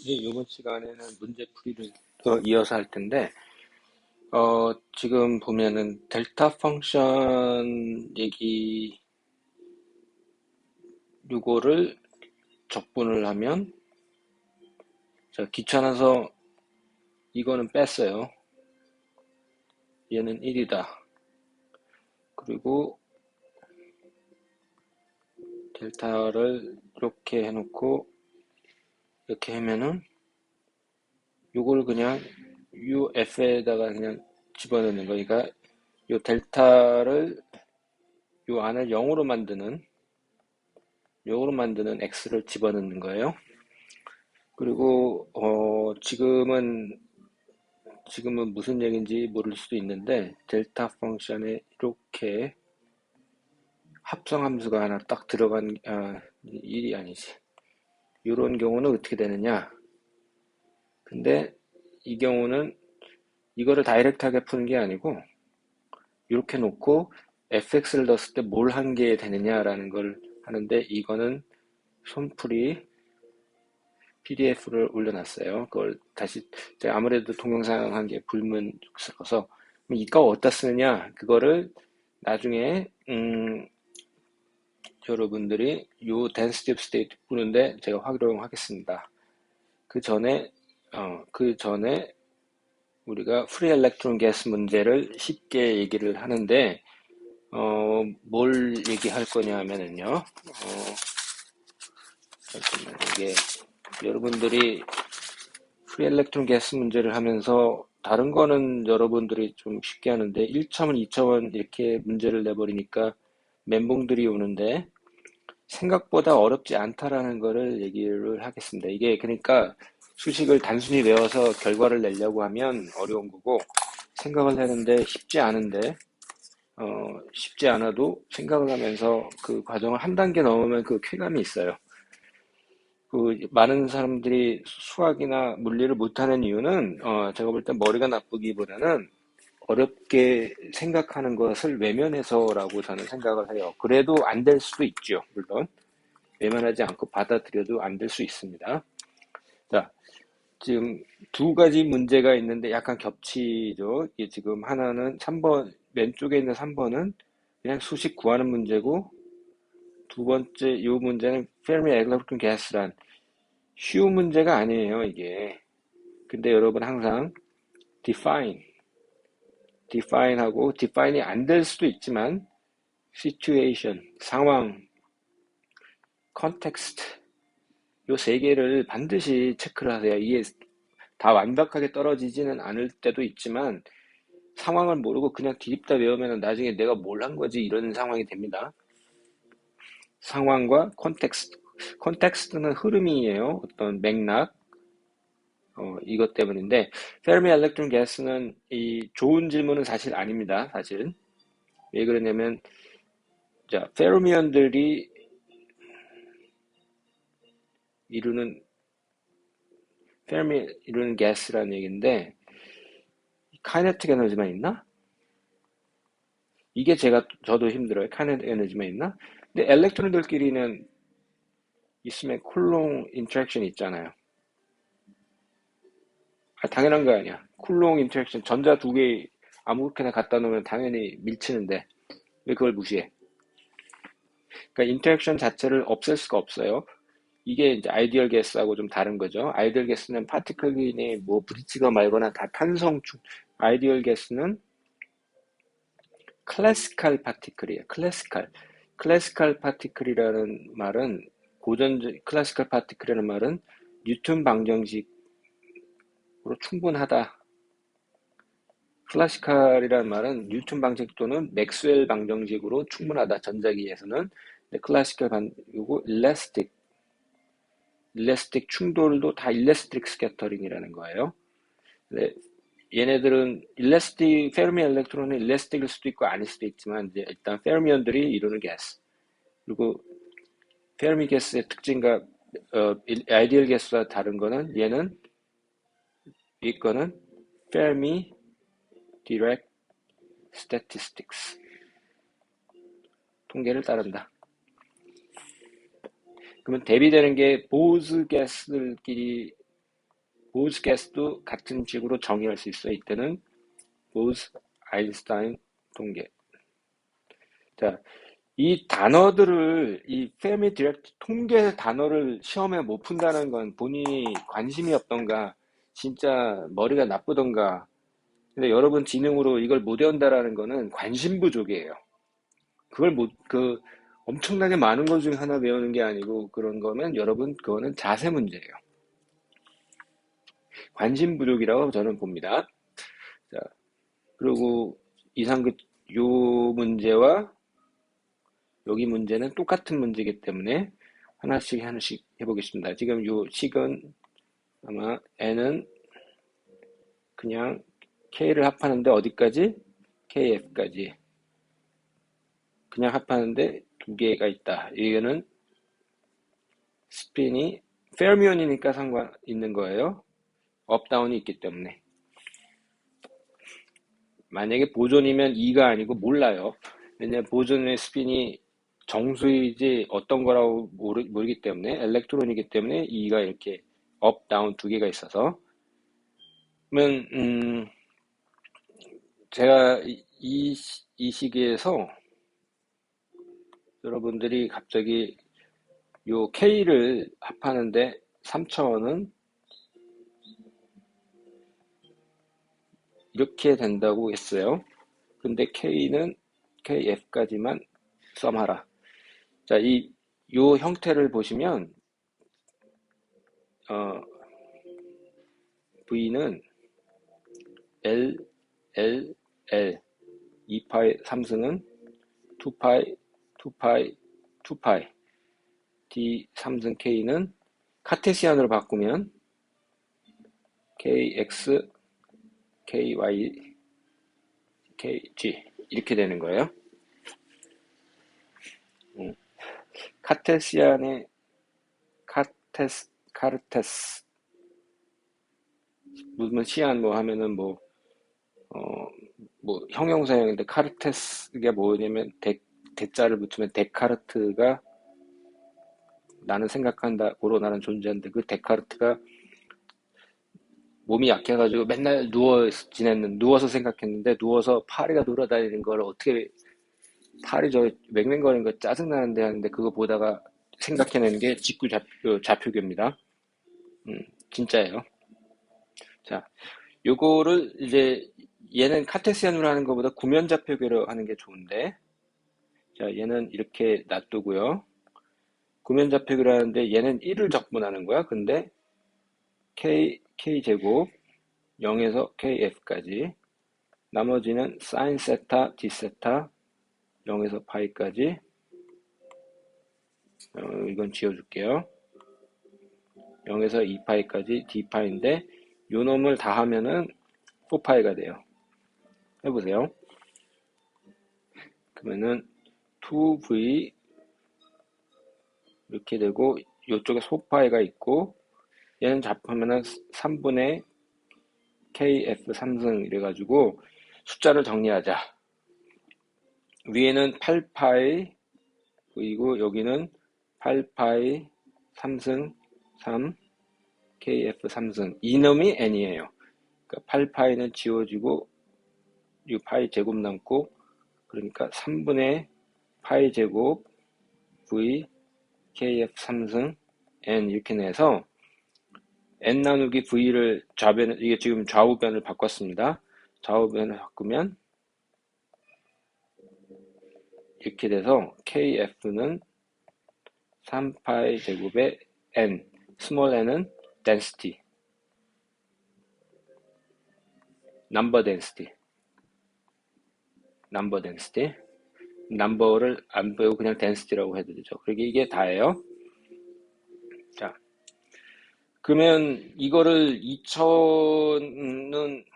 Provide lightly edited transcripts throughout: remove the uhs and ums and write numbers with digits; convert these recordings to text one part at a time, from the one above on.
이제 이번 시간에는 문제풀이를 이어서 할 텐데, 지금 보면은 델타 펑션 얘기, 요거를 적분을 하면, 자, 귀찮아서 이거는 뺐어요. 얘는 1이다. 그리고 델타를 이렇게 해놓고, 이렇게 하면은, 요걸 그냥 UF에다가 그냥 집어넣는 거니까, 요 델타를 요 안을 0으로 만드는 x를 집어넣는 거예요. 그리고 지금은 무슨 얘기인지 모를 수도 있는데 델타 펑션에 이렇게 합성함수가 하나 딱 들어간 1이 아니지. 이런 경우는 어떻게 되느냐? 근데 이 경우는 이거를 다이렉트하게 푸는 게 아니고 이렇게 놓고 fx를 넣었을 때 뭘 한 게 되느냐라는 걸 하는데 이거는 손풀이 PDF를 올려놨어요. 그걸 다시 제가 아무래도 동영상 한 게 불문스러워서 이거 어디다 쓰느냐 그거를 나중에 여러분들이 요 density of state 푸는데 제가 활용하겠습니다. 그 전에 우리가 free electron gas 문제를 쉽게 얘기를 하는데 뭘 얘기할 거냐 하면은요. 잠깐만 이게 여러분들이 프리 엘렉트론 가스 문제를 하면서 다른 거는 여러분들이 좀 쉽게 하는데 1차원, 2차원 이렇게 문제를 내버리니까 멘붕들이 오는데 생각보다 어렵지 않다라는 거를 얘기를 하겠습니다. 이게 그러니까 수식을 단순히 외워서 결과를 내려고 하면 어려운 거고 생각을 하는데 쉽지 않아도 생각을 하면서 그 과정을 한 단계 넘으면 그 쾌감이 있어요. 많은 사람들이 수학이나 물리를 못하는 이유는, 제가 볼 땐 머리가 나쁘기보다는 어렵게 생각하는 것을 외면해서라고 저는 생각을 해요. 그래도 안 될 수도 있죠, 물론. 외면하지 않고 받아들여도 안 될 수 있습니다. 자, 지금 두 가지 문제가 있는데 약간 겹치죠. 이게 지금 하나는 3번, 왼쪽에 있는 3번은 그냥 수식 구하는 문제고, 두 번째, 이 문제는 Fermi Electron Gas란 쉬운 문제가 아니에요, 이게. 근데 여러분 항상 define하고 define이 안 될 수도 있지만 situation, 상황, context 요 세 개를 반드시 체크를 하세요. 이게 다 완벽하게 떨어지지는 않을 때도 있지만 상황을 모르고 그냥 뒤집다 외우면 나중에 내가 뭘 한 거지 이런 상황이 됩니다. 상황과 context. context는 흐름이에요. 어떤 맥락. 이것 때문인데 페르미 엘렉트론 가스는 이 좋은 질문은 사실 아닙니다. 사실 왜 그러냐면 자 페르미온들이 이루는 페르미 이루는 가스라는 얘기인데 카이네틱 에너지만 있나? 이게 저도 힘들어요. 카이네틱 에너지만 있나? 근데 엘렉트론들끼리는 있으면 쿨롱 인터랙션이 있잖아요. 당연한 거 아니야. 쿨롱 인터랙션 전자 두 개 아무렇게나 갖다 놓으면 당연히 밀치는데 왜 그걸 무시해? 그러니까 인터랙션 자체를 없앨 수가 없어요. 이게 이제 아이디얼 가스하고 좀 다른 거죠. 아이디얼 가스는 파티클이 뭐 부딪히거 말거나 다 탄성충. 아이디얼 가스는 클래시컬 파티클이에요. 클래시컬 파티클이라는 말은 클래시컬 파티클이라는 말은 뉴턴 방정식으로 충분하다. 클래시컬이라는 말은 뉴턴 방정식 또는 맥스웰 방정식으로 충분하다. 전자기에서는 클래시컬 반이고 일레스틱 충돌도 다 일레스틱 스캐터링이라는 거예요. 네, 얘네들은 페르미 엘렉트론은 일레스틱일 수도 있고 아닐 수도 있지만 이제 일단 페르미온들이 이루는 가스. 그리고 페르미 가스의 특징과 아이디얼 가스와 다른 거는 이거는 페르미 디렉 스태티스틱스 통계를 따른다. 그러면 대비되는 게 보즈 가스들끼리 보스-게스도 같은 식으로 정의할 수 있어요. 이때는 보스-아인슈타인 통계. 자, 이 단어들을, 이 페미 디렉트 통계 단어를 시험에 못 푼다는 건 본인이 관심이 없던가, 진짜 머리가 나쁘던가. 근데 여러분 지능으로 이걸 못 외운다라는 거는 관심 부족이에요. 그걸 엄청나게 많은 것 중에 하나 외우는 게 아니고 그런 거면 여러분, 그거는 자세 문제예요. 관심 부족이라고 저는 봅니다. 자, 그리고 요 문제와 여기 문제는 똑같은 문제이기 때문에 하나씩 해보겠습니다. 지금 요 식은 아마 n은 그냥 k를 합하는데 어디까지? kf까지. 그냥 합하는데 두 개가 있다. 이거는 스핀이 페르미온이니까 상관 있는 거예요. 업다운이 있기 때문에. 만약에 보존이면 2가 아니고 몰라요. 왜냐면 보존의 스핀이 정수이지 어떤 거라고 모르기 때문에, 엘렉트론이기 때문에 2가 이렇게 업, 다운 두 개가 있어서. 그러면 제가 이 시기에서 여러분들이 갑자기 요 K를 합하는데 3차원은 이렇게 된다고 했어요. 근데 K는 KF까지만 썸하라. 자, 요 형태를 보시면, V는 L, L, L, 2파이 3승은 2파이, 2파이, 2파이, D 3승 K는 카테시안으로 바꾸면 KX, KY, KG 이렇게 되는 거예요. 카테시안의 카르테스 무슨 시안 뭐 하면은 형용사형인데 카르테스가 뭐냐면 대자를 붙이면 데카르트가 나는 생각한다 고로 나는 존재한다. 그 데카르트가 몸이 약해가지고 맨날 누워서 생각했는데 누워서 파리가 돌아다니는 걸 어떻게 팔이 저 맹맹거리는 거 짜증나는데 하는데 그거 보다가 생각해낸 게 직구 좌표계입니다. 진짜예요. 자, 요거를 이제 얘는 카테시안으로 하는 것보다 구면 좌표계로 하는 게 좋은데, 자, 얘는 이렇게 놔두고요. 구면 좌표계로 하는데 얘는 1을 적분하는 거야. 근데 K제곱 0에서 KF까지 나머지는 사인 세타, D 세타 0에서 파이까지 이건 지워줄게요. 0에서 2파이까지 D파인데 요 놈을 다 하면은 4파이가 돼요. 해보세요. 그러면은 2V 이렇게 되고 요쪽에 4파이가 있고 얘는 잡으면은 3분의 KF 3승 이래가지고 숫자를 정리하자. 위에는 8파이 그리고 여기는 8파이 3승 3 KF 3승 이놈이 n이에요. 그러니까 8파이는 지워지고 이 파이 제곱 남고 그러니까 3분의 파이 제곱 V KF 3승 n 이렇게 내서 n 나누기 v를 이게 지금 좌우변을 바꿨습니다. 좌우변을 바꾸면 이렇게 돼서 KF는 3파이 제곱의 n, 스몰 n은 density, number density, number를 안 배우고 그냥 density라고 해도 되죠. 그러게 이게 다예요. 자, 그러면 이거를 2000은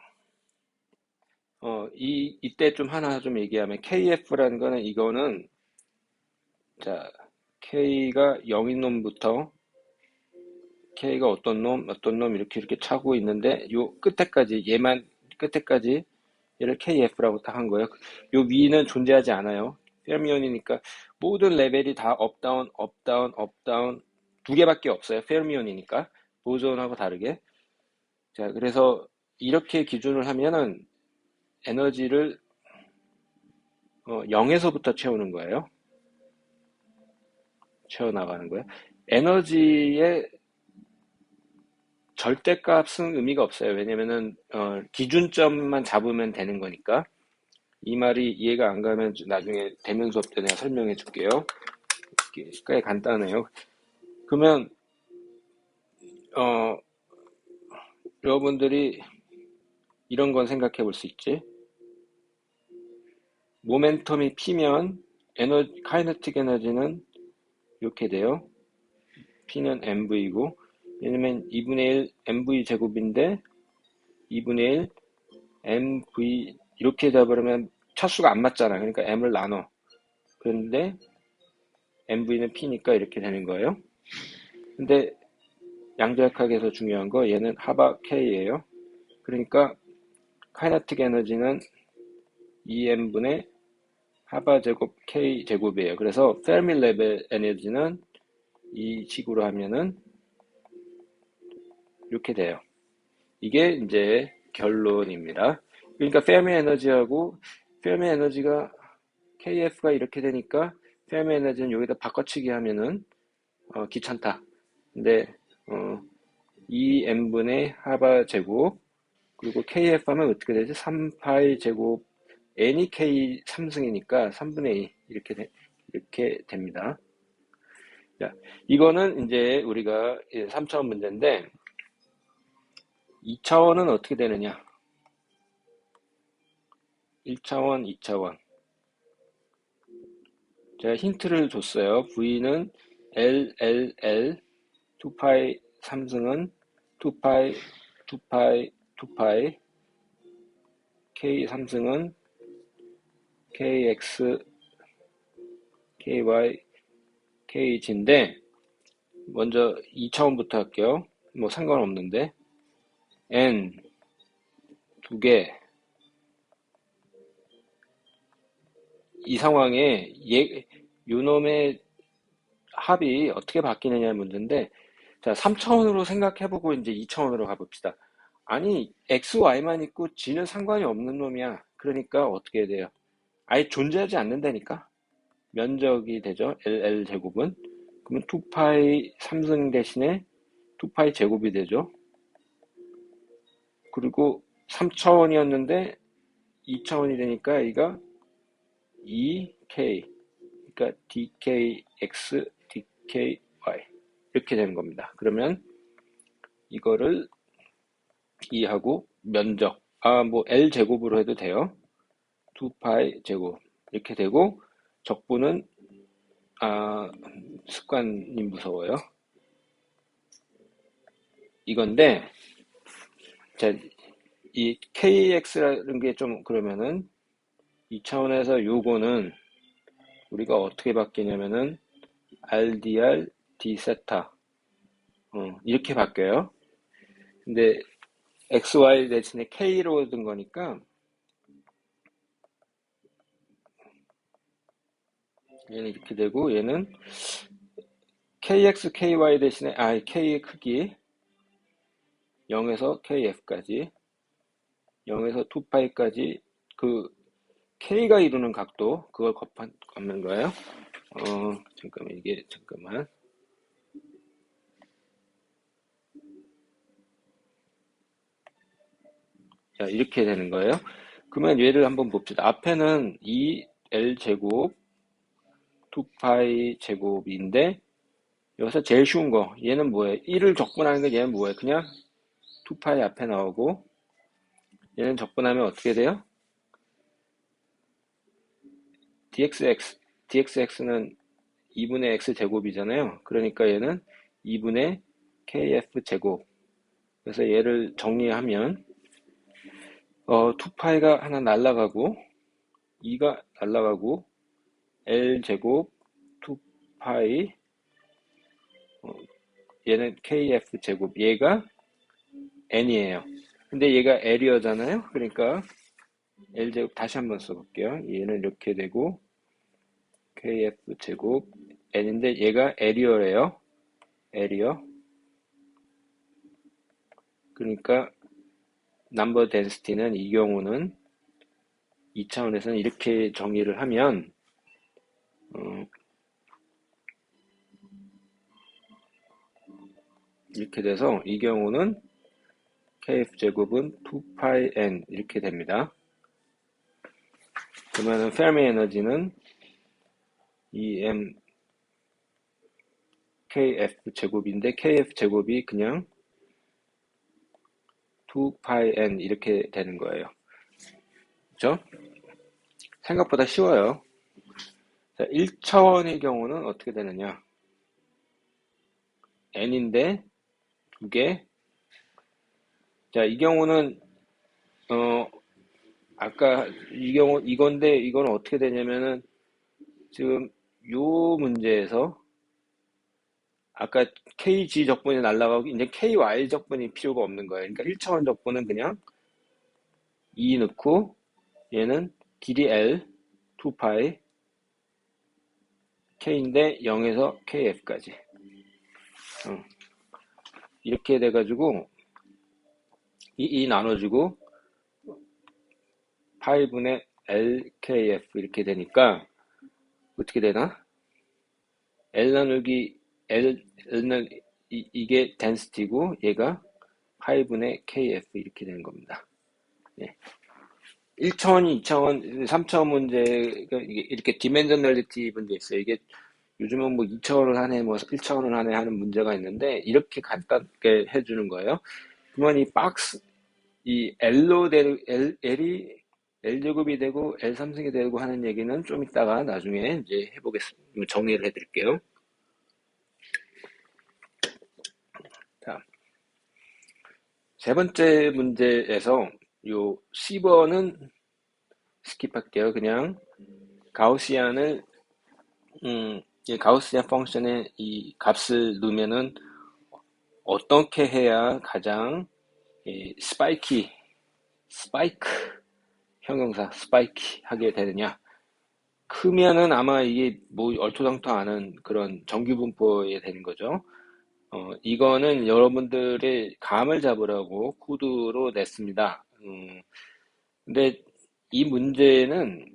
이때 좀 하나 좀 얘기하면 KF라는 거는 이거는 자 K가 0인 놈부터 K가 어떤 놈 이렇게 차고 있는데 요 끝에까지 얘만 끝에까지 얘를 KF라고 딱 한 거예요. 요 위는 존재하지 않아요. 페르미온이니까 모든 레벨이 다 업다운 두 개밖에 없어요. 페르미온이니까 보존하고 다르게 자, 그래서 이렇게 기준을 하면은 에너지를 0에서부터 채우는 거예요. 채워나가는 거예요. 에너지의 절대값은 의미가 없어요. 왜냐면은 기준점만 잡으면 되는 거니까. 이 말이 이해가 안 가면 나중에 대면 수업 때 내가 설명해 줄게요. 꽤 간단해요. 그러면 어, 여러분들이 이런 건 생각해 볼 수 있지. 모멘텀이 P면 카이네틱 에너지는 이렇게 돼요. P는 mv고, 왜냐면 2분의 1 mv 제곱인데 2분의 1 mv 이렇게 잡으려면 차수가 안 맞잖아. 그러니까 m을 나눠. 그런데 mv는 p니까 이렇게 되는 거예요. 근데 양자역학에서 중요한 거 얘는 하바 k예요. 그러니까 카이네틱 에너지는 2m분의 하바 제곱 k 제곱이에요. 그래서 페르미 레벨 에너지는 이 식으로 하면은 이렇게 돼요. 이게 이제 결론입니다. 그러니까 페르미 에너지가 kf가 이렇게 되니까 페르미 에너지는 여기다 바꿔치기 하면은 귀찮다. 근데 2n분의 하바 제곱 그리고 kf 하면 어떻게 되지? 3파이 제곱 n이 k 3승이니까 3분의 2 이렇게 됩니다. 자, 이거는 이제 우리가 3차원 문제인데 2차원은 어떻게 되느냐? 1차원, 2차원. 제가 힌트를 줬어요. V는 L, L, L, 2파이 3승은 2파이, 2파이, 2파이, K 3승은 KX, KY, KH인데, 먼저 2차원부터 할게요. 뭐 상관없는데, N 두 개. 이 상황에 요놈의 합이 어떻게 바뀌느냐의 문제인데, 자, 3차원으로 생각해보고 이제 2차원으로 가봅시다. 아니, X, Y만 있고 G는 상관이 없는 놈이야. 그러니까 어떻게 해야 돼요? 아예 존재하지 않는다니까? 면적이 되죠. LL 제곱은. 그러면 2파이 3승 대신에 2파이 제곱이 되죠. 그리고 3차원이었는데 2차원이 되니까 여기가 2K. 그러니까 DKX, DKY. 이렇게 되는 겁니다. 그러면 이거를 2하고 면적, 뭐 L 제곱으로 해도 돼요. 2파이 제곱. 이렇게 되고 적분은 습관이 무서워요. 이건데, 자, 이 KX라는 게 좀 그러면은 2차원에서 요거는 우리가 어떻게 바뀌냐면은 RDR D 세타 이렇게 바뀌어요. 근데 XY 대신에 K로 든 거니까 얘는 이렇게 되고 얘는 KX, KY 대신에 K의 크기 0에서 KF까지 0에서 2파이까지 그 K가 이루는 각도 그걸 곱하는 거예요. 잠깐만. 자, 이렇게 되는 거예요. 그러면 얘를 한번 봅시다. 앞에는 2L 제곱 2파이 제곱인데 여기서 제일 쉬운 거 얘는 뭐예요? 1을 적분하는 거 얘는 뭐예요? 그냥 2파이 앞에 나오고 얘는 적분하면 어떻게 돼요? dxx는 2분의 x 제곱이잖아요. 그러니까 얘는 2분의 kf 제곱. 그래서 얘를 정리하면 2파이가 하나 날라가고 2가 날라가고 L 제곱 2파이 얘는 KF 제곱 얘가 N이에요. 근데 얘가 L이어잖아요. 그러니까 L 제곱 다시 한번 써볼게요. 얘는 이렇게 되고 KF 제곱 N인데 얘가 L이어래요. L이요. 그러니까 넘버 덴시티는 이 경우는 2차원에서는 이렇게 정의를 하면 이렇게 돼서 이 경우는 kf제곱은 2πn 이렇게 됩니다. 그러면 페르미 에너지는 kf 제곱인데 kf 제곱이 그냥 2πn 이렇게 되는 거예요. 그죠? 생각보다 쉬워요. 자, 1차원의 경우는 어떻게 되느냐? n인데 2개. 자, 이 경우는 아까 이건데 이건 어떻게 되냐면은 지금 요 문제에서 아까 kg 적분이 날라가고 이제 ky 적분이 필요가 없는 거예요. 그러니까 1차원 적분은 그냥 2 넣고 얘는 길이 L 2파이 K인데 0에서 KF까지 이렇게 돼가지고 이 나눠주고 파이분의 LKF 이렇게 되니까 어떻게 되나? L 나누기 L는 이게 density고 얘가 파이분의 KF 이렇게 되는 겁니다. 네. 1차원이 2차원, 3차원 문제가 이렇게 디멘저널리티 문제 있어요. 이게 요즘은 뭐 2차원을 하네, 뭐 1차원을 하네 하는 문제가 있는데 이렇게 간단하게 해주는 거예요. 그러면 이 박스, 이 L로 L이 L제곱이 되고 L3승이 되고 하는 얘기는 좀 이따가 나중에 이제 해보겠습니다. 정리를 해드릴게요. 자, 세 번째 문제에서 요 10번은 스킵할게요. 그냥 가우시안을 이 가우시안 펑션에 이 값을 넣으면은 어떻게 해야 가장 스파이크 형용사 스파이키 하게 되느냐? 크면은 아마 이게 뭐 얼토당토 않은 그런 정규 분포에 되는 거죠. 이거는 여러분들의 감을 잡으라고 코드로 냈습니다. 근데 이 문제는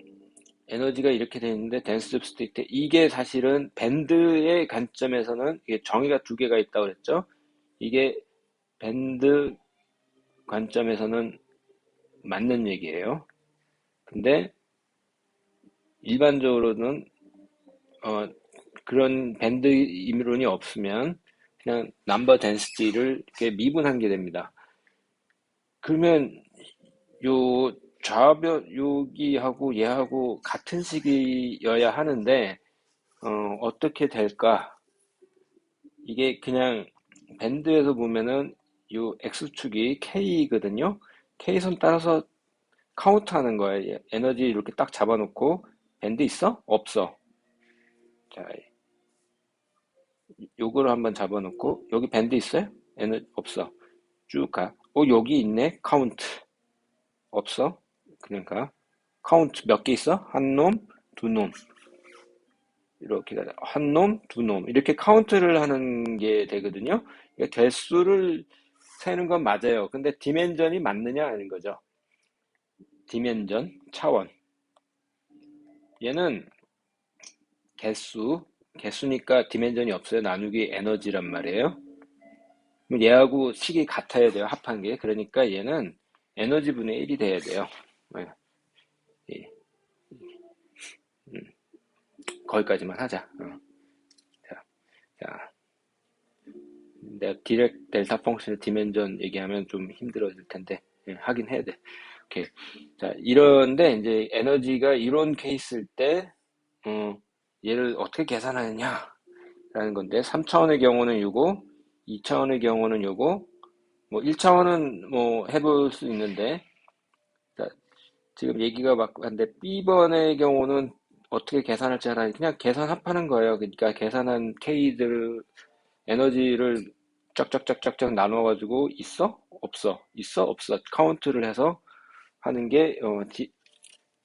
에너지가 이렇게 되어 있는데 댄스 스테이트 이게 사실은 밴드의 관점에서는 이게 정의가 두 개가 있다고 그랬죠. 이게 밴드 관점에서는 맞는 얘기예요. 근데 일반적으로는 그런 밴드 이론이 없으면 그냥 넘버 덴시티를 이렇게 미분한 게 됩니다. 그러면 요 좌변 여기하고 얘하고 같은 식이어야 하는데 어떻게 될까? 이게 그냥 밴드에서 보면은 요 x축이 k거든요. k선 따라서 카운트하는 거예요. 에너지 이렇게 딱 잡아놓고 밴드 있어? 없어. 자, 요거를 한번 잡아놓고 여기 밴드 있어요? 에너지 없어. 쭉 가. 여기 있네. 카운트. 없어. 그냥 가. 카운트 몇 개 있어? 한 놈, 두 놈. 이렇게 가자. 한 놈, 두 놈. 이렇게 카운트를 하는 게 되거든요. 그러니까 개수를 세는 건 맞아요. 근데 디멘전이 맞느냐 하는 거죠. 디멘전, 차원. 얘는 개수니까 디멘전이 없어요. 나누기 에너지란 말이에요. 얘하고 식이 같아야 돼요. 합한 게. 그러니까 얘는 에너지 분의 1이 돼야 돼요. 네. 예. 거기까지만 하자. 자, 자, 내가 디렉 델타 펑션의 디멘전 얘기하면 좀 힘들어질 텐데 하긴 해야 돼. 오케이. 자, 이런데 이제 에너지가 이런 케이스일 때 얘를 어떻게 계산하느냐라는 건데 3차원의 경우는 요거, 2차원의 경우는 요거, 뭐 1차원은 뭐 해볼 수 있는데 자, 지금 얘기가 막 한데 B번의 경우는 어떻게 계산할지 하나 그냥 계산 합하는 거예요. 그러니까 계산한 K들 에너지를 쫙쫙쫙쫙쫙 나눠가지고 있어? 없어? 있어? 없어? 카운트를 해서 하는 게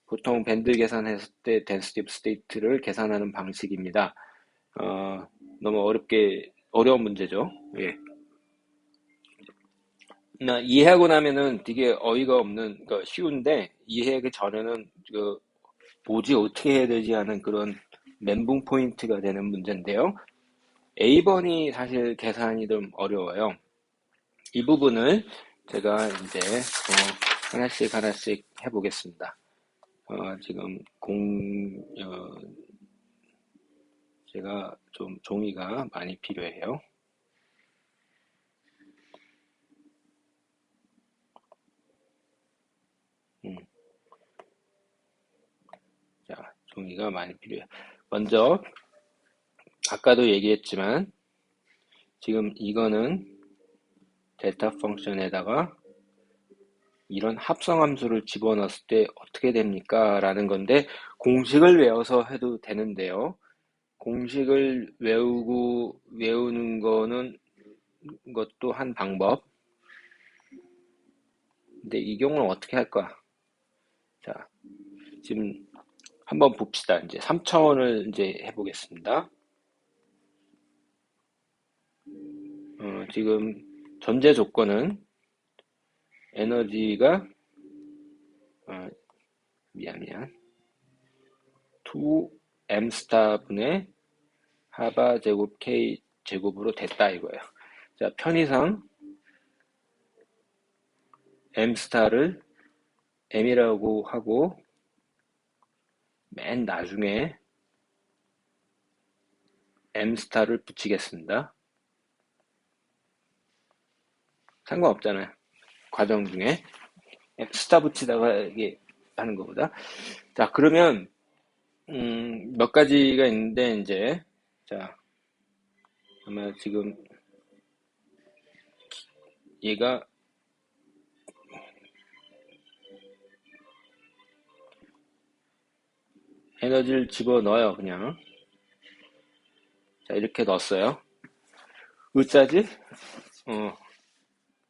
보통 밴드 계산했을 때 density of state를 계산하는 방식입니다. 너무 어려운 문제죠. 예. 이해하고 나면은 되게 어이가 없는, 그 쉬운데, 이해하기 전에는 뭐지, 어떻게 해야 되지 하는 그런 멘붕 포인트가 되는 문제인데요. A번이 사실 계산이 좀 어려워요. 이 부분을 제가 이제 하나씩 하나씩 해보겠습니다. 지금 제가 좀 종이가 많이 필요해요. 음, 자, 종이가 많이 필요해요. 먼저 아까도 얘기했지만 지금 이거는 델타 펑션에다가 이런 합성함수를 집어넣었을 때 어떻게 됩니까? 라는 건데 공식을 외워서 해도 되는데요. 공식을 외우는 거는 것도 한 방법. 근데 이 경우는 어떻게 할까? 자, 지금 한번 봅시다. 이제 3차원을 이제 해보겠습니다. 지금 전제 조건은 에너지가 어, 미안 2m 스타 분의 하바 제곱 k 제곱으로 됐다 이거예요. 자, 편의상 m 스타를 m이라고 하고 맨 나중에 m 스타를 붙이겠습니다. 상관없잖아요. 과정 중에 스타 붙이다가 이게 하는 것보다. 자, 그러면 몇 가지가 있는데 이제 자, 아마 지금 얘가 에너지를 집어넣어요. 그냥 자, 이렇게 넣었어요. 으짜지?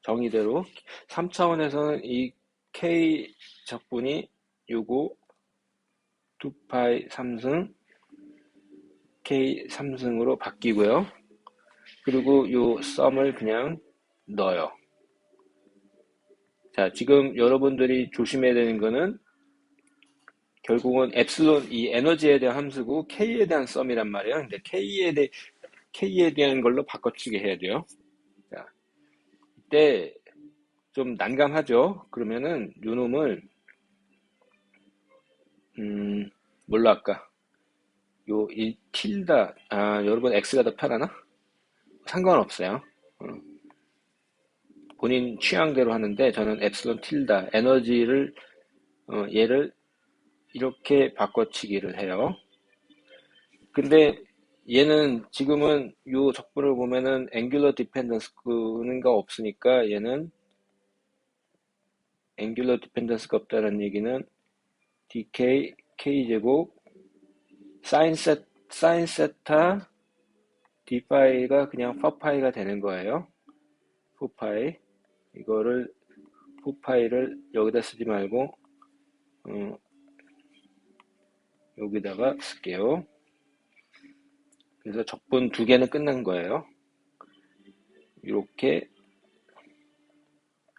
정의대로 3차원에서는 이 K 적분이 요거 2파이 3승 K 3승으로 바뀌고요. 그리고 요 썸을 그냥 넣어요. 자, 지금 여러분들이 조심해야 되는 거는 결국은 엡실론 이 에너지에 대한 함수고 K에 대한 썸이란 말이에요. 근데 K에 대한 걸로 바꿔치기 해야 돼요. 자, 이때 좀 난감하죠. 그러면은 요 놈을 뭘로 할까? 이 틸다, 여러분 X가 더 편하나? 상관없어요. 어, 본인 취향대로 하는데 저는 엡실론 틸다 에너지를 얘를 이렇게 바꿔치기를 해요. 근데 얘는 지금은 요 적분을 보면은 앵귤러 디펜던스가 없으니까 얘는 앵귤러 디펜던스가 없다는 얘기는 dk k제곱 사인 세타 d파이가 그냥 4파이가 되는 거예요. 4파이 이거를 4파이를 여기다 쓰지 말고 여기다가 쓸게요. 그래서 적분 두 개는 끝난 거예요. 이렇게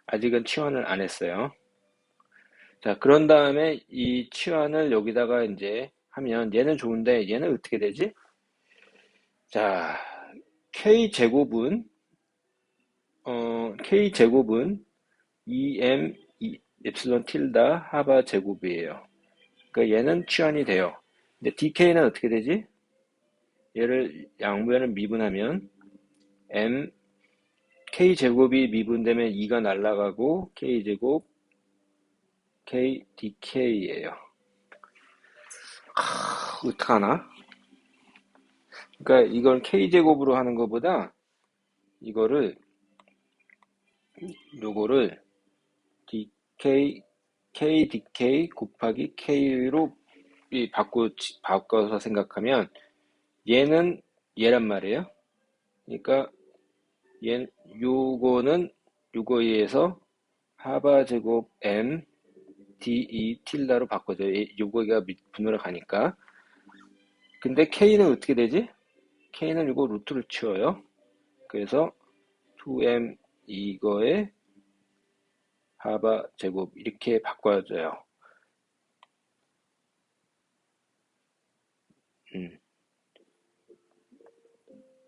아직은 치환을 안 했어요. 자, 그런 다음에 이 치환을 여기다가 이제 하면 얘는 좋은데 얘는 어떻게 되지? 자, K제곱은 2m 엡실론 틸다 하바 제곱이에요. 그러니까 얘는 치환이 돼요. 근데 DK는 어떻게 되지? 얘를 양변을 미분하면 m K제곱이 미분되면 2가 날아가고 K제곱 K DK예요. 어떡하나? 그러니까 이걸 K제곱으로 하는 것보다 이거를 요거를 DK KDK 곱하기 K로 바꿔서 생각하면 얘는 얘란 말이에요. 그러니까 요거는 요거에 의해서 하바 제곱 M DE 틸다로 바꿔줘요. 요거가 분모로 가니까. 근데 K는 어떻게 되지? K는 요거 루트를 치워요. 그래서 2M 이거에 하바 제곱 이렇게 바꿔줘요.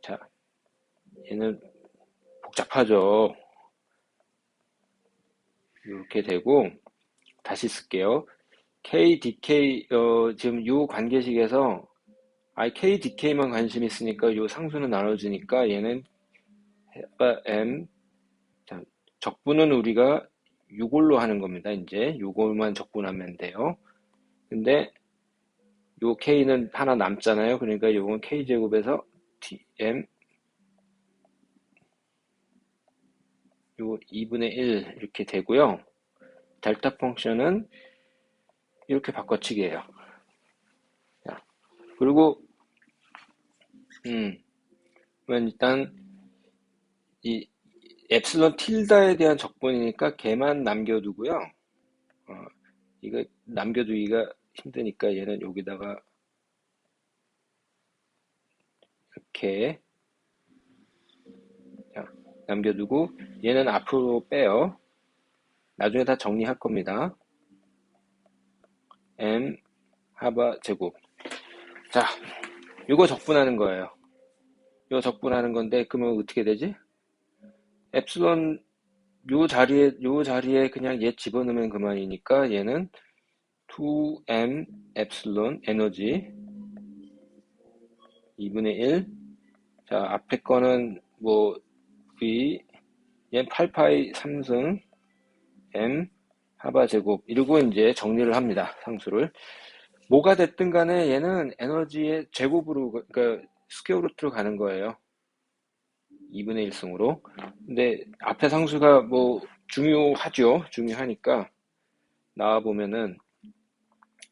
자, 얘는 복잡하죠. 이렇게 되고 다시 쓸게요. KDK 지금 요 관계식에서 KDK만 관심 있으니까 요 상수는 나눠주니까 얘는 M. 자, 적분은 우리가 요걸로 하는 겁니다. 이제 요걸만 적분하면 돼요. 근데 요 K는 하나 남잖아요. 그러니까 요건 K제곱에서 TM 요 2분의 1 이렇게 되고요. 델타 펑션은 이렇게 바꿔치기예요. 자, 그리고 그러면 일단 이 엡실론 틸다에 대한 적분이니까 걔만 남겨두고요. 이거 남겨두기가 힘드니까 얘는 여기다가 이렇게 남겨두고 얘는 앞으로 빼요. 나중에 다 정리할 겁니다. M 하바 제곱. 자, 이거 적분하는 거예요. 이거 적분하는 건데 그러면 어떻게 되지? 엡실론 요 자리에 그냥 얘 집어넣으면 그만이니까 얘는 2m 엡실론 에너지 2분의 1. 자, 앞에 거는 뭐 V 얘는 8파이 3승 m 하바 제곱 이러고 이제 정리를 합니다. 상수를. 뭐가 됐든 간에 얘는 에너지의 제곱으로 그러니까 스퀘어 루트로 가는 거예요. 2분의 1승으로. 근데 앞에 상수가 뭐 중요하죠. 중요하니까 나와 보면은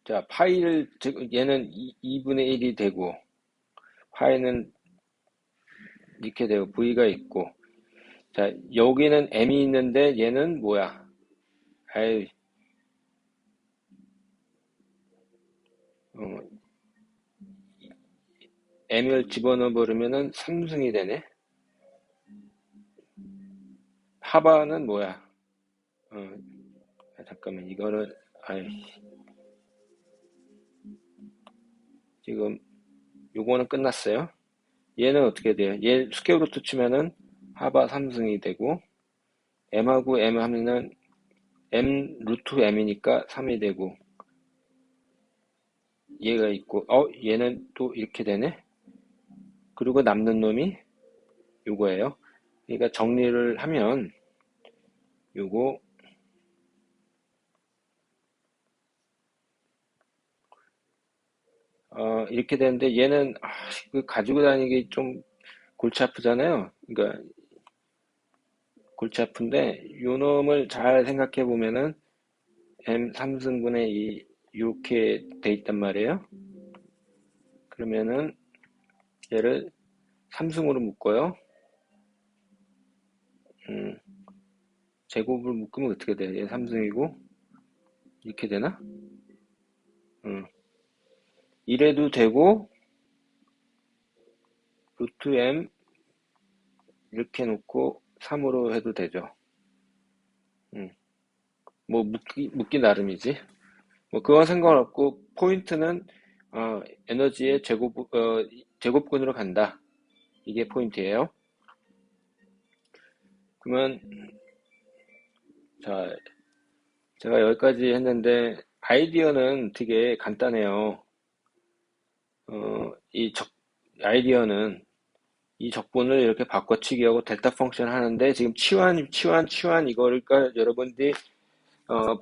자, 파이를 얘는 2분의 1이 되고 파이는 이렇게 되고 V가 있고 자, 여기는 M이 있는데 얘는 뭐야? 아이, 어, M을 집어넣어 버리면은 3승이 되네. 하바는 뭐야? 잠깐만 이거는 아이, 지금 요거는 끝났어요. 얘는 어떻게 돼요? 얘 스퀘어 루트 치면은 하바 3승이 되고 M하고 M 하면은 M 루트 M이니까 3이 되고 얘가 있고 얘는 또 이렇게 되네. 그리고 남는 놈이 요거예요. 그러니까 정리를 하면 요거 이렇게 되는데 얘는 그 가지고 다니기 좀 골치 아프잖아요. 그러니까 골치 아픈데 요 놈을 잘 생각해 보면은 M 3승분의 2 이렇게 돼 있단 말이에요. 그러면은 얘를 3승으로 묶어요. 음, 제곱을 묶으면 어떻게 돼? 얘 3승이고 이렇게 되나? 이래도 되고 루트 M 이렇게 놓고 3으로 해도 되죠. 음, 뭐 묶기 나름이지. 뭐 그건 상관없고 포인트는 에너지의 제곱근으로 간다. 이게 포인트예요. 그러면 자 제가 여기까지 했는데 아이디어는 되게 간단해요. 이 아이디어는 이 적분을 이렇게 바꿔치기하고 델타 펑션 하는데 지금 치환 이거를 여러분들이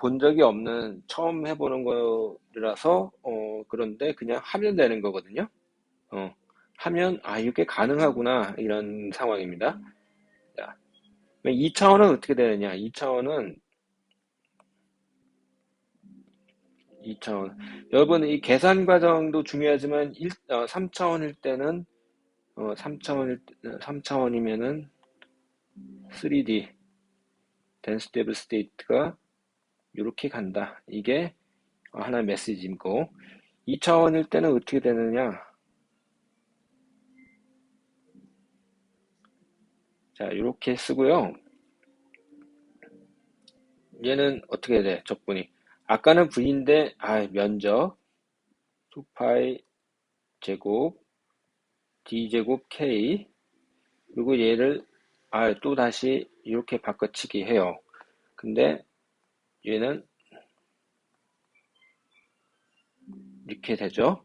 본 적이 없는 처음 해보는 거라서 그런데 그냥 하면 되는 거거든요. 하면 이게 가능하구나 이런 상황입니다. 자, 2차원은 어떻게 되느냐? 2차원 여러분 이 계산 과정도 중요하지만 3차원일 때는 3차원이면은 3D dense state가 이렇게 간다. 이게 하나의 메시지고 2차원일 때는 어떻게 되느냐? 자, 이렇게 쓰고요. 얘는 어떻게 돼? 적분이. 아까는 V인데, 면적, 2파이 제곱, D제곱 K, 그리고 얘를, 또 다시 이렇게 바꿔치기 해요. 근데 얘는 이렇게 되죠.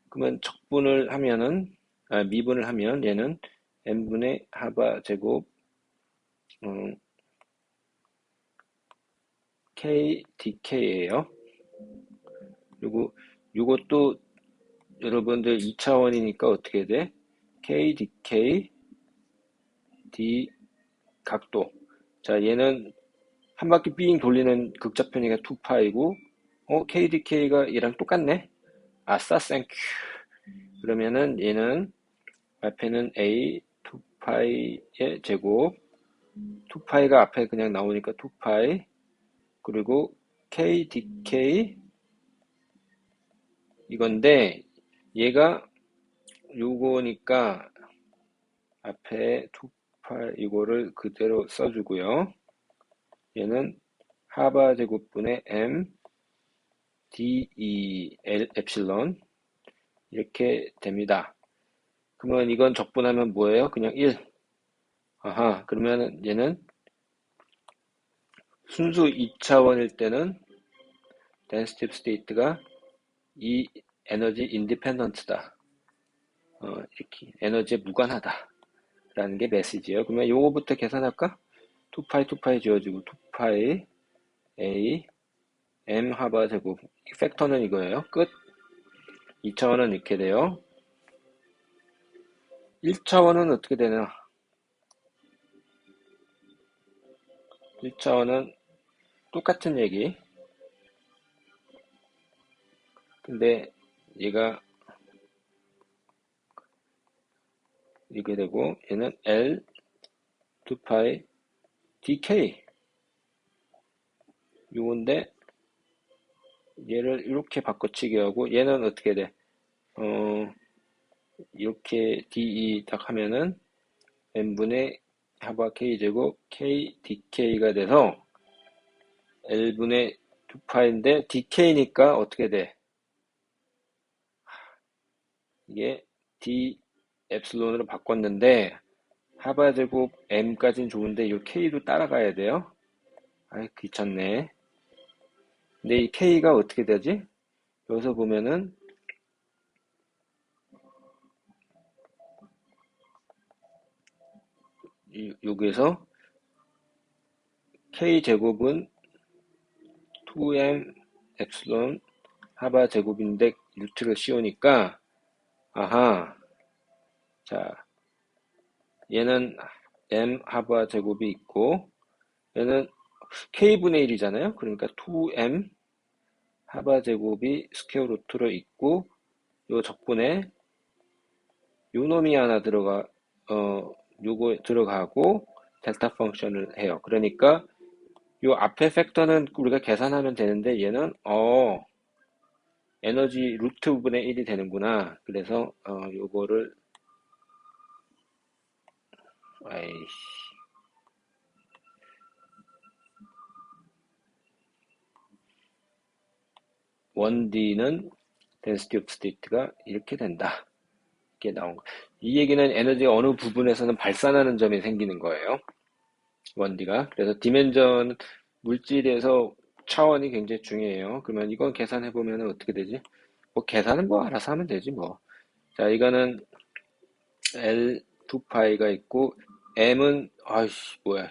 그러면 적분을 하면은, 미분을 하면 얘는 n분의 하바 제곱, 음, k dk예요. 그리고 이것도 여러분들 2차원이니까 어떻게 돼? k dk d 각도. 자, 얘는 한 바퀴 삥 돌리는 극좌편이가 2파이고, k dk가 얘랑 똑같네? 아싸, 땡큐. 그러면은 얘는 앞에는 a 2파이의 제곱, 2파이가 앞에 그냥 나오니까 2파이, 그리고 k dk 이건데 얘가 요거니까 앞에 2파이 이거를 그대로 써주고요. 얘는 하바 제곱분의 m d e l 엡실론 이렇게 됩니다. 그러면 이건 적분하면 뭐예요? 그냥 1. 그러면 얘는 순수 2차원일 때는 density of state가 이 에너지 인디펜던트다. 이렇게 에너지에 무관하다. 라는 게 메시지예요. 그러면 요거부터 계산할까? 2파이 2파이 지워지고 2파이 a m 하바 제곱 팩터는 이거예요. 끝. 2차원은 이렇게 돼요. 1차원은 어떻게 되나? 1차원은 똑같은 얘기. 근데 얘가 이렇게 되고 얘는 L 2파이 DK 요건데 얘를 이렇게 바꿔치기 하고 얘는 어떻게 돼? 이렇게 DE 딱 하면은 n분의 하바 k제곱 k dk가 돼서 L분의 2파인데 dk니까 어떻게 돼? 이게 d 엡실론으로 바꿨는데 하바 제곱 m까지는 좋은데 이 k도 따라가야 돼요. 귀찮네. 근데 이 k가 어떻게 되지? 여기서 보면은 여기서 k 제곱은 2m 엡실론 하바 제곱인데 루트를 씌우니까 자, 얘는 m 하바 제곱이 있고 얘는 k분의 1이잖아요. 그러니까 2m 하바 제곱이 스퀘어 루트로 있고 요 적분에 요 놈이 하나 요거 들어가고 델타 펑션을 해요. 그러니까 요 앞에 팩터는 우리가 계산하면 되는데 얘는 에너지 루트 분의 1이 되는구나. 그래서 요거를 아이씨 1D는 density of state가 이렇게 된다. 이렇게 나온 거. 이 얘기는 에너지가 어느 부분에서는 발산하는 점이 생기는 거예요. 1D가. 그래서 디멘전 물질에서 차원이 굉장히 중요해요. 그러면 이건 계산해 보면 어떻게 되지? 뭐 계산은 뭐 알아서 하면 되지 뭐. 자, 이거는 L 2파이가 있고 M은 뭐야?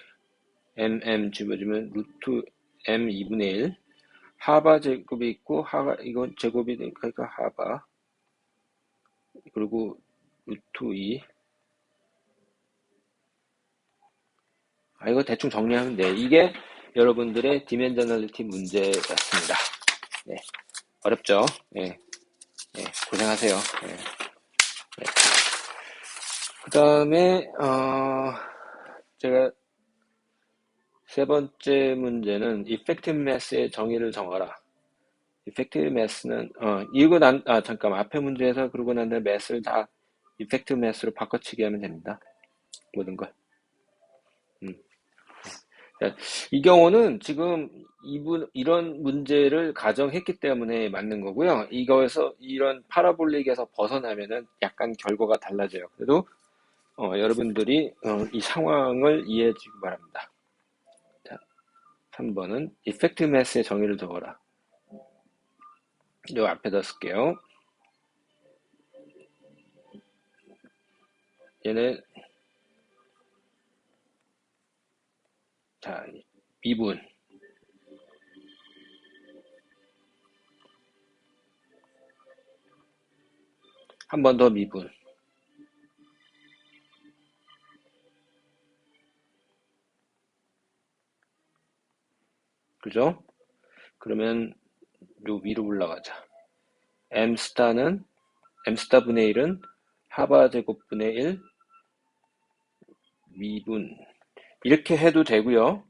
MM 집어주면 루트 M 2분의 1 하바 제곱이 있고 이건 제곱이 되니까 하바 그리고 루트 2 이거 대충 정리하면 돼. 이게 여러분들의 디멘저널리티 문제였습니다. 네, 어렵죠? 네, 네, 고생하세요. 네, 네. 그 다음에 제가 세 번째 문제는 effective mass의 정의를 정하라. effective mass는 잠깐만 앞에 문제에서 그러고 난 다음에 mass를 다 effective mass로 바꿔치기 하면 됩니다. 모든 걸. 음. 자, 이 경우는 지금 이런 문제를 가정했기 때문에 맞는 거고요. 이거에서 이런 파라볼릭에서 벗어나면은 약간 결과가 달라져요. 그래도 여러분들이 이 상황을 이해해 주시기 바랍니다. 자, 3번은 effectiveness의 정의를 적어라. 요 앞에다 쓸게요. 얘는 자, 미분. 한 번 더 미분. 그죠? 그러면 요 위로 올라가자. m 분의 1은 하바 제곱 분의 1 미분. 이렇게 해도 되고요.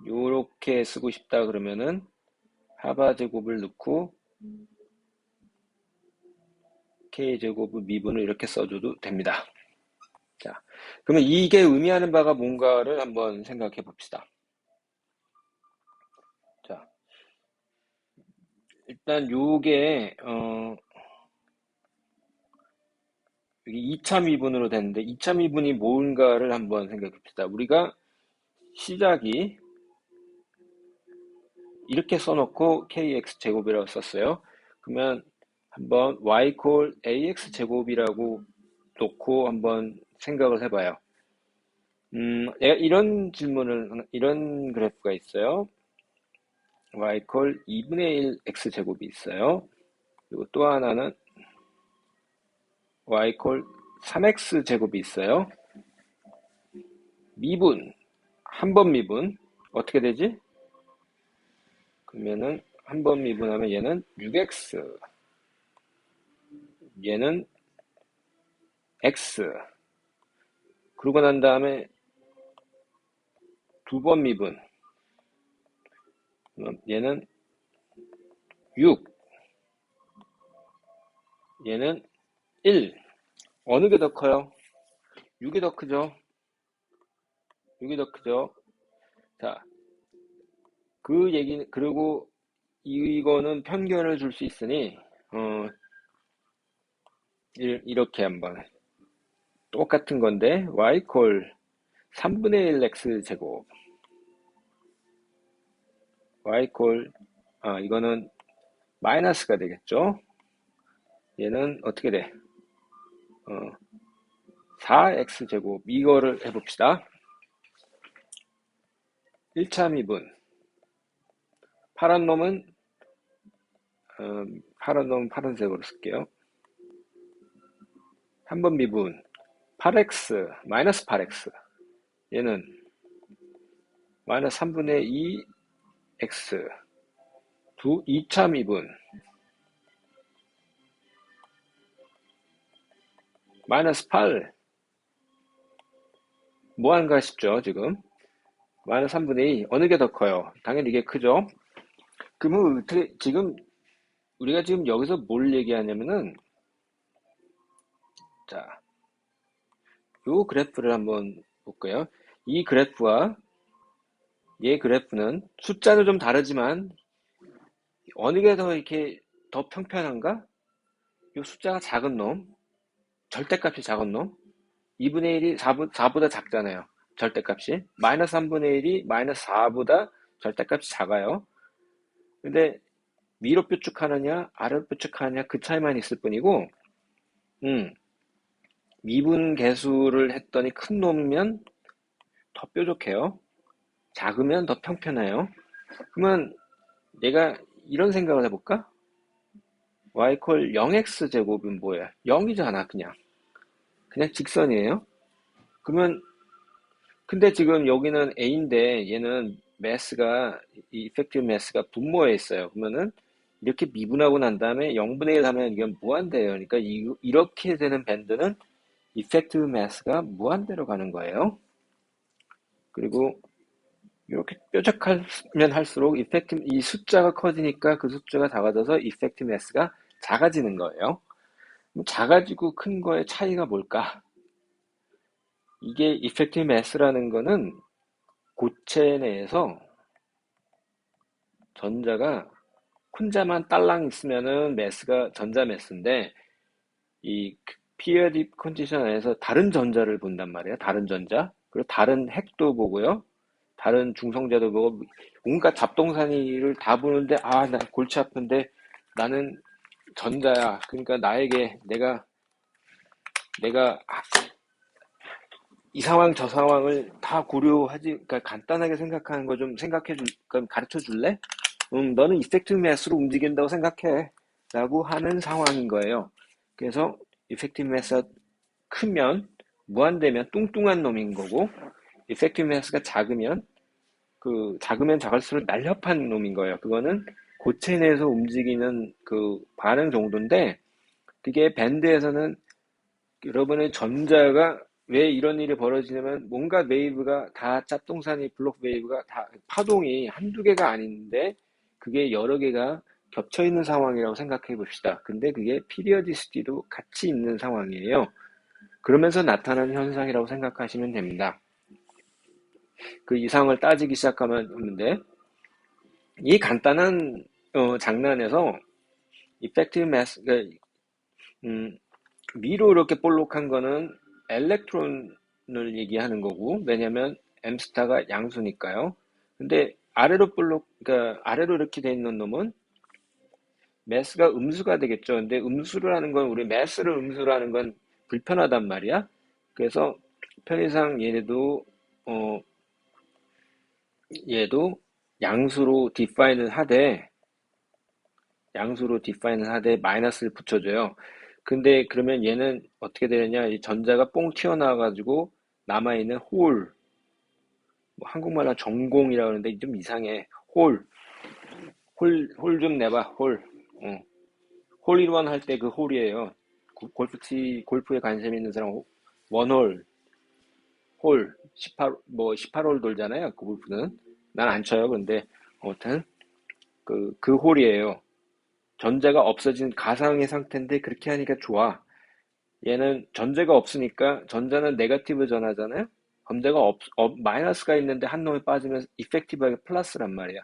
요렇게 쓰고 싶다 그러면은 하바 제곱을 넣고 k 제곱을 미분을 이렇게 써줘도 됩니다. 자, 그러면 이게 의미하는 바가 뭔가를 한번 생각해 봅시다. 자, 일단 요게 여기 2차 미분으로 됐는데 2차 미분이 뭔가를 한번 생각해 봅시다. 우리가 시작이 이렇게 써놓고 kx 제곱이라고 썼어요. 그러면 한번 y 콜 ax 제곱이라고 놓고 한번 생각을 해봐요. 내가 이런 그래프가 있어요. y 콜 2분의 1 x 제곱이 있어요. 그리고 또 하나는 y 콜 3x 제곱이 있어요. 미분, 한 번 미분 어떻게 되지? 그러면은 한 번 미분하면 얘는 6x, 얘는 x. 그러고 난 다음에 두 번 미분, 얘는 6, 얘는 1. 어느 게 더 커요? 6이 더 크죠? 6이 더 크죠? 자, 그리고 이거는 편견을 줄 수 있으니, 이렇게 한번. 똑같은 건데, y 콜 3분의 1 x 제곱. y 콜, 이거는 마이너스가 되겠죠? 얘는 어떻게 돼? 4x 제곱. 이거를 해봅시다. 1차 미분. 파란 놈은, 파란색으로 쓸게요. 한 번 미분. 8x, 마이너스 8x. 얘는 마이너스 3분의 2 x. 2차 미분. 마이너스 8. 뭐한가 싶죠, 지금? 마이너스 3분의 2. 어느 게 더 커요? 당연히 이게 크죠? 그러면 우리가 지금 여기서 뭘 얘기하냐면은, 자, 요 그래프를 한번 볼까요? 이 그래프와 얘 그래프는 숫자는 좀 다르지만 어느 게 더 이렇게 더 평평한가? 요 숫자가 작은 놈, 절대값이 작은 놈, 2분의 1이 4보다 작잖아요. 절대값이. 마이너스 3분의 1이 마이너스 4보다 절대값이 작아요. 근데 위로 뾰족하느냐, 아래로 뾰족하느냐 그 차이만 있을 뿐이고, 미분 계수를 했더니 큰 놈이면 더 뾰족해요. 작으면 더 평평해요. 그러면 내가 이런 생각을 해볼까? y 콜 0x 제곱은 뭐야? 0이잖아, 그냥 직선이에요. 그러면 근데 지금 여기는 a인데 얘는 이 이펙티브 매스가 분모에 있어요. 그러면은 이렇게 미분하고 난 다음에 0분의 1 하면 이건 무한대예요. 그러니까 이렇게 되는 밴드는 이펙티브 매스가 무한대로 가는 거예요. 그리고 이렇게 뾰족하면 할수록 이 숫자가 커지니까 그 숫자가 작아져서 이펙티브 매스가 작아지는 거예요. 작아지고 큰 거의 차이가 뭘까? 이게 이펙티브 매스라는 거는 고체 내에서 전자가 혼자만 딸랑 있으면은 매스가 전자 매스인데 이 피리어딕 컨디션 안에서 다른 전자를 본단 말이에요. 다른 전자. 그리고 다른 핵도 보고요. 다른 중성자도 보고 온갖 잡동사니를 다 보는데 나 골치 아픈데 나는 전자야. 그러니까 나에게 내가 이 상황 저 상황을 다 고려하지 그러니까 간단하게 생각하는 거 좀 그럼 가르쳐 줄래? 너는 이펙티브 매스로 움직인다고 생각해. 라고 하는 상황인 거예요. 그래서 이펙티브 매스가 크면 무한대면 뚱뚱한 놈인 거고 이펙티브 매스가 작으면 작을수록 날렵한 놈인 거예요. 그거는 고체 내에서 움직이는 그 반응 정도인데 그게 밴드에서는 여러분의 전자가 왜 이런 일이 벌어지냐면 뭔가 웨이브가 다 짭동산이 블록 웨이브가 다 파동이 한두 개가 아닌데 그게 여러 개가 겹쳐 있는 상황이라고 생각해 봅시다. 근데 그게 피리어디시티도 같이 있는 상황이에요. 그러면서 나타나는 현상이라고 생각하시면 됩니다. 그 이상을 따지기 시작하면 이 간단한 장난에서 이펙티브 매스 위로 이렇게 볼록한 거는 엘렉트론을 얘기하는 거고, 왜냐면 엠스타가 양수니까요. 근데 그러니까 아래로 이렇게 돼 있는 놈은 매스가 음수가 되겠죠. 근데 음수를 하는 건, 우리 매스를 음수로 하는 건 불편하단 말이야. 그래서 편의상 얘도 양수로 디파인을 하되 마이너스를 붙여줘요. 근데 그러면 얘는 어떻게 되느냐? 이 전자가 뽕 튀어나와가지고 남아있는 뭐 한국말로 전공이라고 하는데 좀 이상해. 홀 좀 내봐, 홀. 어. 홀인원 할 때 그 홀이에요. 골프에 관심 있는 사람, 원홀, 홀, 18홀 돌잖아요. 그 골프는. 난 안 쳐요. 근데, 아무튼, 그 홀이에요. 전자가 없어진 가상의 상태인데 그렇게 하니까 좋아. 얘는 전자가 없으니까 전자는 네거티브 전하잖아요. 마이너스가 있는데 한 놈이 빠지면 이펙티브하게 플러스란 말이야.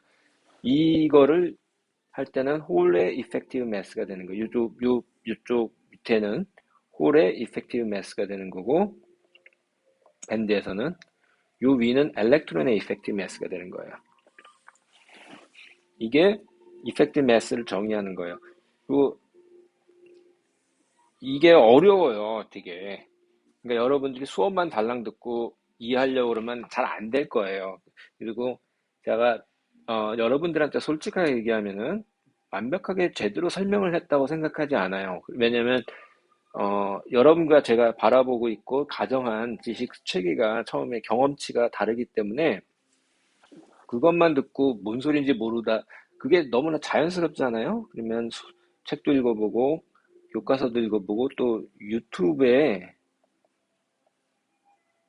이거를 할 때는 홀의 이펙티브 매스가 되는 거예요. 이쪽 밑에는 홀의 이펙티브 매스가 되는 거고 밴드에서는 요 위는 엘렉트론의 이펙티브 매스가 되는 거예요. 이게 이펙티브 매스를 정의하는 거예요. 그리고 이게 어려워요, 되게. 그러니까 여러분들이 수업만 달랑 듣고 이해하려고 그러면 잘 안 될 거예요. 그리고 제가 여러분들한테 솔직하게 얘기하면은 완벽하게 제대로 설명을 했다고 생각하지 않아요. 왜냐면 여러분과 제가 바라보고 있고 가정한 지식 체계가 처음에 경험치가 다르기 때문에 그것만 듣고 뭔 소리인지 모르다 그게 너무나 자연스럽잖아요. 그러면 책도 읽어보고 교과서도 읽어보고 또 유튜브에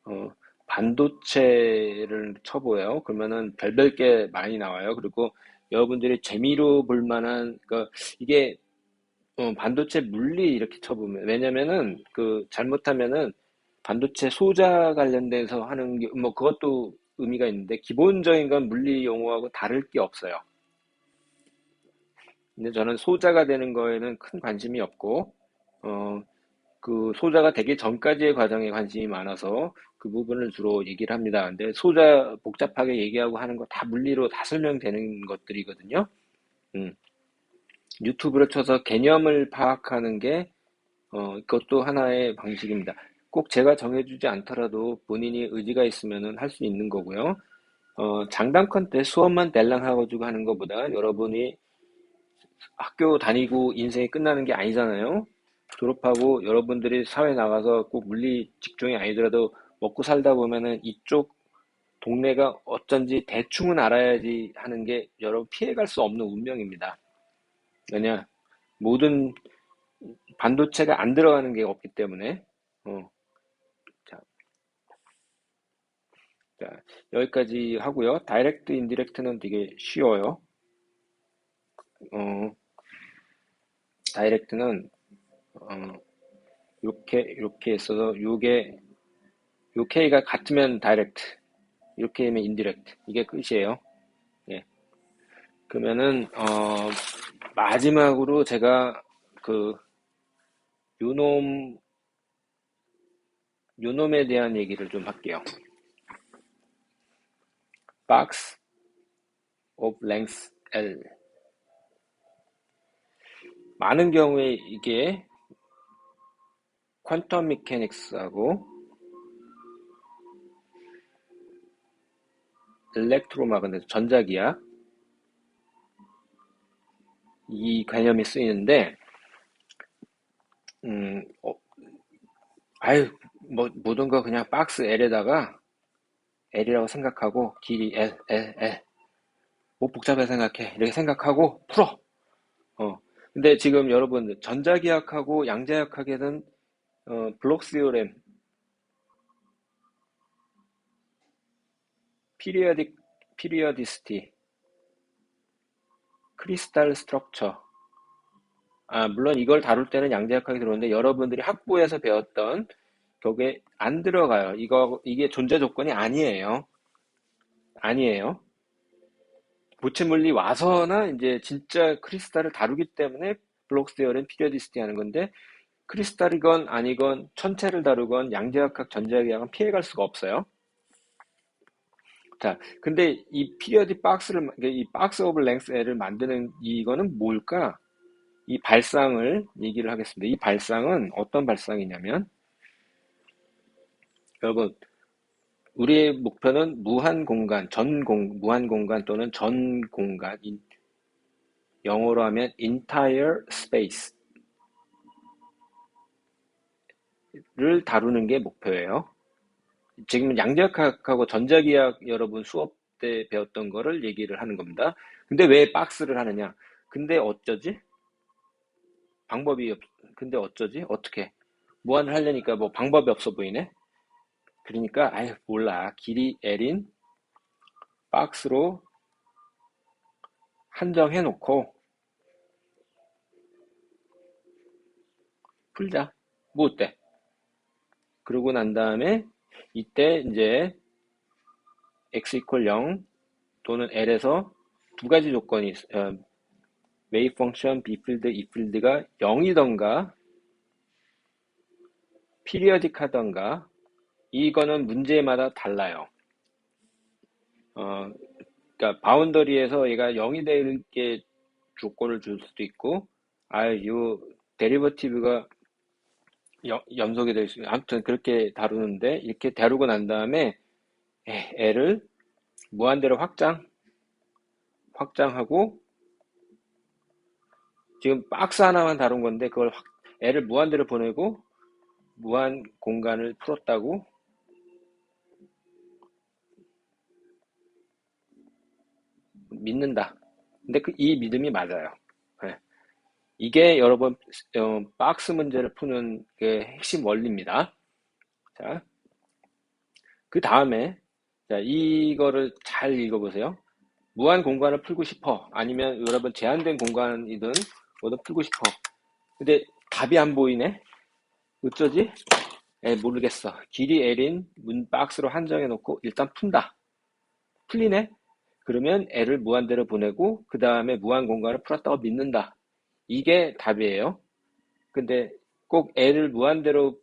어, 반도체를 쳐보여요. 그러면은 별별 게 많이 나와요. 그리고 여러분들이 재미로 볼 만한, 이게, 반도체 물리 이렇게 쳐보면, 왜냐면은, 잘못하면은, 반도체 소자 관련돼서 하는 게, 뭐, 그것도 의미가 있는데, 기본적인 건 물리 용어하고 다를 게 없어요. 근데 저는 소자가 되는 거에는 큰 관심이 없고, 어, 그 소자가 되기 전까지의 과정에 관심이 많아서 그 부분을 주로 얘기를 합니다. 근데 소자 복잡하게 얘기하고 하는 거 다 물리로 다 설명되는 것들이거든요. 음, 유튜브를 쳐서 개념을 파악하는 게 그것도 하나의 방식입니다. 꼭 제가 정해주지 않더라도 본인이 의지가 있으면 할 수 있는 거고요. 장담컨 대 수업만 델랑 해가지고 하는 것보다 여러분이 학교 다니고 인생이 끝나는 게 아니잖아요. 졸업하고 여러분들이 사회 나가서 꼭 물리 직종이 아니더라도 먹고 살다 보면은 이쪽 동네가 어쩐지 대충은 알아야지 하는 게 여러분 피해갈 수 없는 운명입니다. 왜냐? 모든 반도체가 안 들어가는 게 없기 때문에. 어, 자, 자, 여기까지 하고요. 다이렉트, 인디렉트는 되게 쉬워요. 어, 다이렉트는 어, 이렇게 있어서 요 K가 같으면 다이렉트. 이렇게 하면 indirect. 이게 끝이에요. 예. 그러면은, 마지막으로 제가 그, 요놈, 요놈에 대한 얘기를 좀 할게요. box of length L. 많은 경우에 이게 퀀텀 미케닉스하고 일렉트로마그네틱 전자기학 이 개념이 쓰이는데 음, 어, 아유 뭐 모든 거 그냥 박스 L에다가 L이라고 생각하고 길이 L 뭐 복잡하게 생각해 이렇게 생각하고 풀어. 근데 지금 여러분 전자기학하고 양자역학에는 블록 시오렘, 피리어딕 피리어디시티, 크리스탈 스트럭처. 물론 이걸 다룰 때는 양자역학이 들어오는데 여러분들이 학부에서 배웠던 거기에 안 들어가요. 이게 존재 조건이 아니에요. 아니에요. 고체물리 와서나 이제 진짜 크리스탈을 다루기 때문에 블록스테어는 피리어디시티 하는 건데 크리스탈이건 아니건 천체를 다루건 양자역학, 전자기학은 피해갈 수가 없어요. 자, 근데 이 피리어디 박스를 이 박스 오브 랭스 L을 만드는 이거는 뭘까? 이 발상을 얘기를 하겠습니다. 이 발상은 어떤 발상이냐면 여러분 우리의 목표는 무한 공간, 무한 공간 또는 전 공간, 영어로 하면 entire space를 다루는 게 목표예요. 지금 양자역학하고 전자기학 여러분 수업 때 배웠던 거를 얘기를 하는 겁니다. 근데 왜 박스를 하느냐? 근데 어쩌지? 방법이 없, 근데 어쩌지? 어떻게? 무한을 하려니까 뭐 방법이 없어 보이네? 그러니까, 아유, 몰라. 길이 L인 박스로 한정해 놓고 풀자. 뭐 어때? 그러고 난 다음에 이때 이제 x 이퀄 0 또는 L에서 두 가지 조건이 웨이브 펑션 B 필드, E 필드가 0이던가 피리어딕 하던가 이거는 문제마다 달라요. 그러니까 바운더리에서 얘가 0이 되게 조건을 줄 수도 있고 요 데리버티브가 염속이 될 수, 아무튼 그렇게 다루는데 이렇게 다루고 난 다음에 L을 무한대로 확장하고 지금 박스 하나만 다룬 건데 그걸 L을 무한대로 보내고 무한 공간을 풀었다고 믿는다. 근데 이 믿음이 맞아요. 네. 이게 여러분 박스 문제를 푸는 그 핵심 원리입니다. 자, 그 다음에 자 이거를 잘 읽어보세요. 무한 공간을 풀고 싶어. 아니면 여러분 제한된 공간이든 뭐든 풀고 싶어. 근데 답이 안 보이네. 어쩌지? 모르겠어. 길이 L인 박스로 한정해 놓고 일단 푼다. 풀리네? 그러면 L을 무한대로 보내고 그 다음에 무한 공간을 풀었다고 믿는다. 이게 답이에요. 근데 꼭 L을 무한대로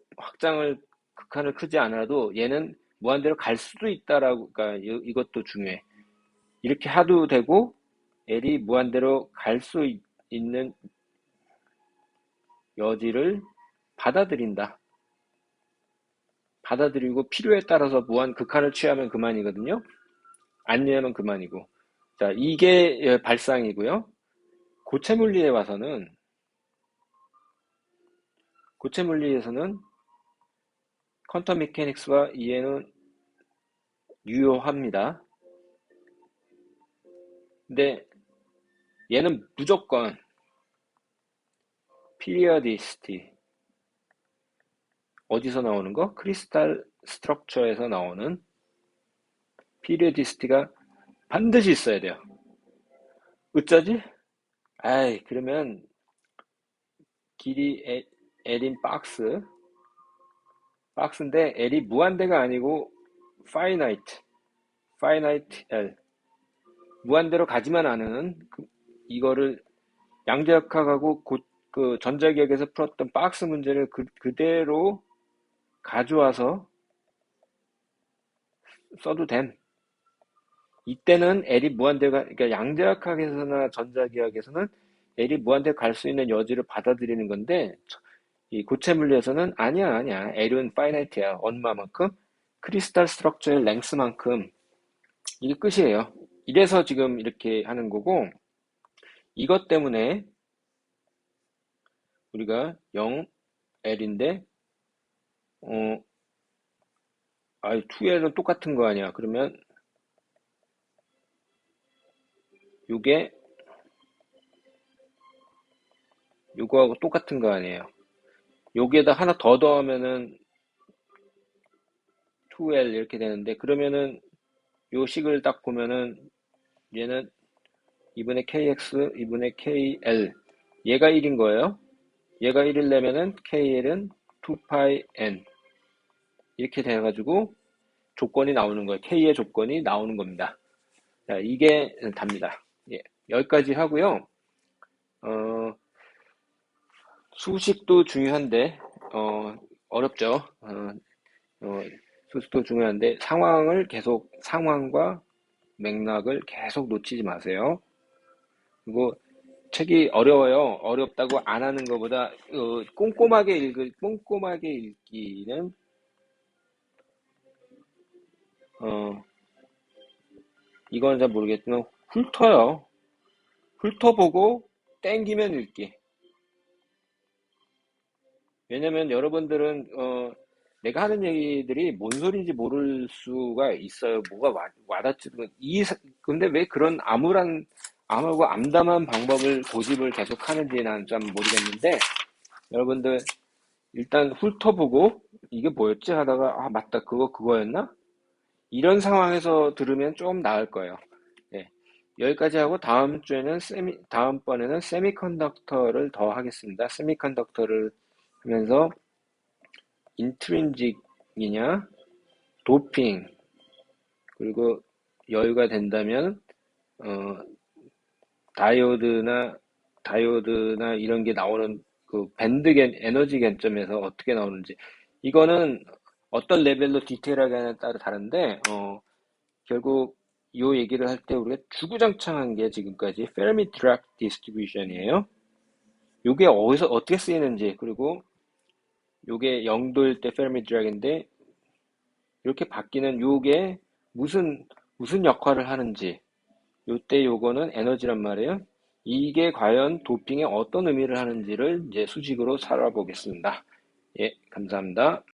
극한을 크지 않아도 얘는 무한대로 갈 수도 있다라고, 그러니까 이것도 중요해. 이렇게 하도 되고 L이 무한대로 갈 수 있는 여지를 받아들인다. 받아들이고 필요에 따라서 무한 극한을 취하면 그만이거든요. 아니면 그만이고. 자, 이게 발상이고요. 고체 물리에 와서는 고체 물리에서는 퀀텀 메케닉스와 이해는 유효합니다. 근데 얘는 무조건 피리어디시티 어디서 나오는 거? 크리스탈 스트럭처에서 나오는 피리어디시티가 반드시 있어야 돼요. 어쩌지? 그러면 길이 L인 박스인데 L이 무한대가 아니고 finite finite L. 무한대로 가지만 않은 이거를 양자역학하고 그 전자기억에서 풀었던 박스 문제를 그대로 가져와서 써도 된. 이때는 L이 무한대가, 그러니까 양자역학에서나 전자기억에서는 L이 무한대 갈 수 있는 여지를 받아들이는 건데, 이 고체 물리에서는 아니야. L은 파이나이트야. 얼마만큼? 크리스탈 스트럭처의 랭스만큼. 이게 끝이에요. 이래서 지금 이렇게 하는 거고, 이것 때문에 우리가 0, L인데, 어, 2L은 똑같은 거 아니야. 그러면 요게 요거하고 똑같은 거 아니에요. 여기에다 하나 더 더하면은 2L 이렇게 되는데, 그러면은 요 식을 딱 보면은 얘는 2분의 KX, 2분의 KL. 얘가 1인 거예요. 얘가 1이려면은 KL은 2πN. 이렇게 돼가지고 조건이 나오는 거예요. K의 조건이 나오는 겁니다. 자, 이게 답니다. 예, 여기까지 하고요. 어, 수식도 중요한데, 어렵죠. 어, 수식도 중요한데, 상황과 맥락을 계속 놓치지 마세요. 그리고 책이 어려워요. 어렵다고 안 하는 것보다 꼼꼼하게 읽기는 어, 이건 잘 모르겠지만 훑어요. 훑어보고 땡기면 읽기. 왜냐면 여러분들은 내가 하는 얘기들이 뭔 소리인지 모를 수가 있어요. 뭐가 와닿지. 근데 왜 그런 암울하고 암담한 방법을 고집을 계속 하는지 난 좀 모르겠는데, 여러분들 일단 훑어보고 이게 뭐였지 하다가 맞다 그거였나? 이런 상황에서 들으면 좀 나을 거예요. 예. 여기까지 하고 다음번에는 세미컨덕터를 더 하겠습니다. 세미컨덕터를 하면서 인트린직이냐, 도핑, 그리고 여유가 된다면 어, 다이오드나 이런 게 나오는 그 에너지 갠점에서 어떻게 나오는지, 이거는 어떤 레벨로 디테일하게 하냐에 따라 다른데, 결국 이 얘기를 할 때 우리가 주구장창한 게 지금까지 페르미 드락 디스트리뷰션이에요. 이게 어디서 어떻게 쓰이는지, 그리고 이게 0도일 때 페르미 드락인데 이렇게 바뀌는 요게 무슨 역할을 하는지, 요때 요거는 에너지란 말이에요. 이게 과연 도핑에 어떤 의미를 하는지를 이제 수직으로 살아보겠습니다. 예, 감사합니다.